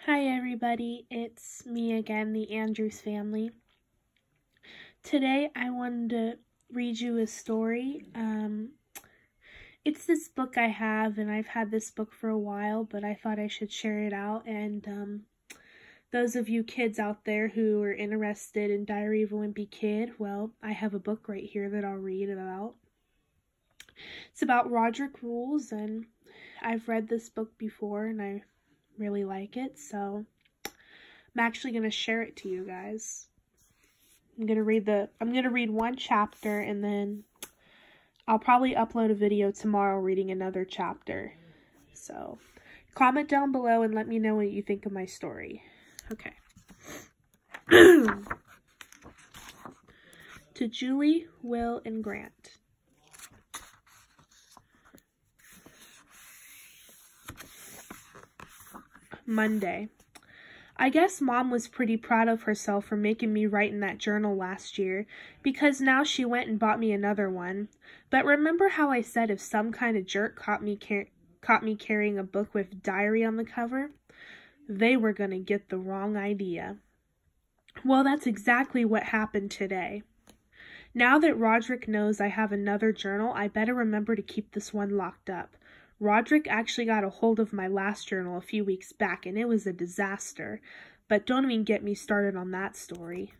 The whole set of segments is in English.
Hi everybody, it's me again, the Andrews family. Today I wanted to read you a story. It's this book I have, and I've had this book for a while, but I thought I should share it out. And those of you kids out there who are interested in Diary of a Wimpy Kid, well, I have a book right here that I'll read about. It's about Roderick Rules, and I've read this book before, and I really like it, so I'm actually going to share it to you guys. I'm going to read one chapter, and then I'll probably upload a video tomorrow reading another chapter. So, comment down below and let me know what you think of my story. Okay. To Julie, Will, and Grant. Monday. I guess Mom was pretty proud of herself for making me write in that journal last year, because now she went and bought me another one. But remember how I said if some kind of jerk caught me carrying a book with diary on the cover? They were going to get the wrong idea. Well, that's exactly what happened today. Now that Roderick knows I have another journal, I better remember to keep this one locked up. Roderick actually got a hold of my last journal a few weeks back, and it was a disaster. But don't even get me started on that story.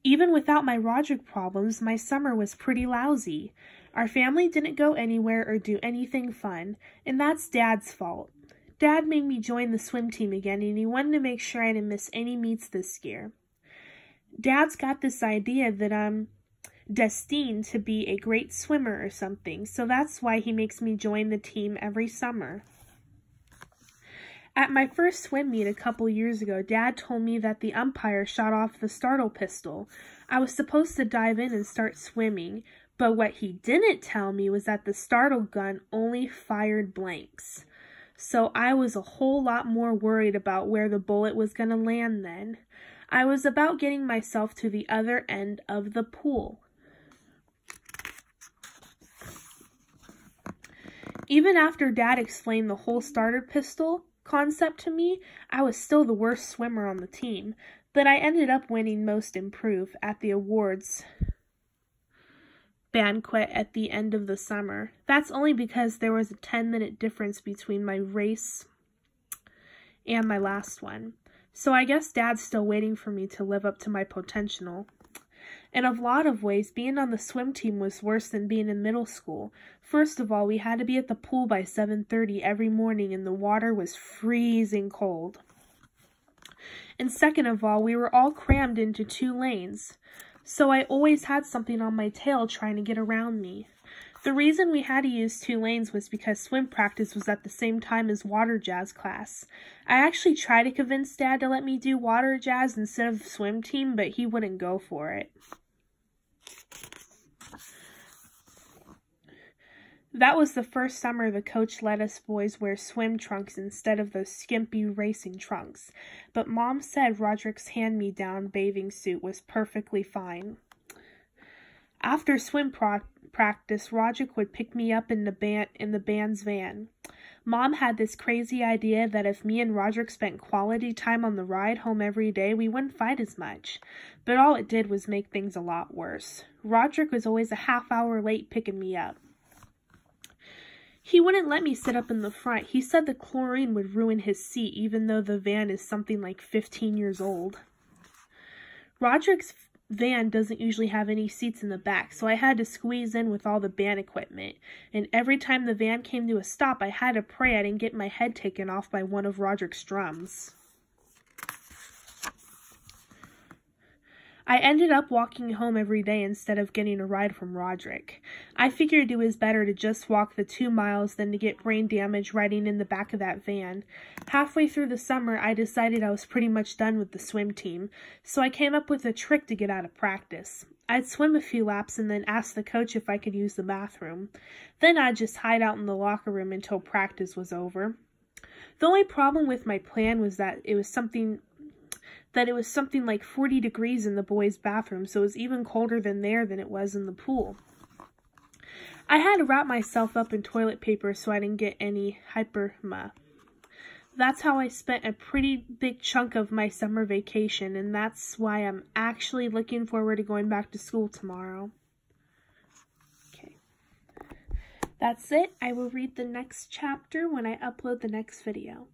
Even without my Roderick problems, my summer was pretty lousy. Our family didn't go anywhere or do anything fun, and that's Dad's fault. Dad made me join the swim team again, and he wanted to make sure I didn't miss any meets this year. Dad's got this idea that I'm destined to be a great swimmer or something, so that's why he makes me join the team every summer. At my first swim meet a couple years ago, Dad told me that the umpire shot off the startle pistol. I was supposed to dive in and start swimming, but what he didn't tell me was that the startle gun only fired blanks. So I was a whole lot more worried about where the bullet was going to land then. I was about getting myself to the other end of the pool. Even after Dad explained the whole starter pistol concept to me, I was still the worst swimmer on the team, but I ended up winning Most Improved at the awards banquet at the end of the summer. That's only because there was a 10-minute difference between my race and my last one. So I guess Dad's still waiting for me to live up to my potential. In a lot of ways, being on the swim team was worse than being in middle school. First of all, we had to be at the pool by 7:30 every morning, and the water was freezing cold. And second of all, we were all crammed into 2 lanes, so I always had something on my tail trying to get around me. The reason we had to use 2 lanes was because swim practice was at the same time as water jazz class. I actually tried to convince Dad to let me do water jazz instead of swim team, but he wouldn't go for it. That was the first summer the coach let us boys wear swim trunks instead of those skimpy racing trunks, but Mom said Roderick's hand-me-down bathing suit was perfectly fine. After swim practice, Roderick would pick me up in the band's van. Mom had this crazy idea that if me and Roderick spent quality time on the ride home every day, we wouldn't fight as much. But all it did was make things a lot worse. Roderick was always a half hour late picking me up. He wouldn't let me sit up in the front. He said the chlorine would ruin his seat, even though the van is something like 15 years old. Roderick's van doesn't usually have any seats in the back, so I had to squeeze in with all the band equipment. And every time the van came to a stop, I had to pray I didn't get my head taken off by one of Roderick's drums. I ended up walking home every day instead of getting a ride from Roderick. I figured it was better to just walk the 2 miles than to get brain damage riding in the back of that van. Halfway through the summer, I decided I was pretty much done with the swim team, so I came up with a trick to get out of practice. I'd swim a few laps and then ask the coach if I could use the bathroom. Then I'd just hide out in the locker room until practice was over. The only problem with my plan was that it was something like 40 degrees in the boys' bathroom, so it was even colder than it was in the pool. I had to wrap myself up in toilet paper so I didn't get any hyperma. That's how I spent a pretty big chunk of my summer vacation, and that's why I'm actually looking forward to going back to school tomorrow. Okay. That's it. I will read the next chapter when I upload the next video.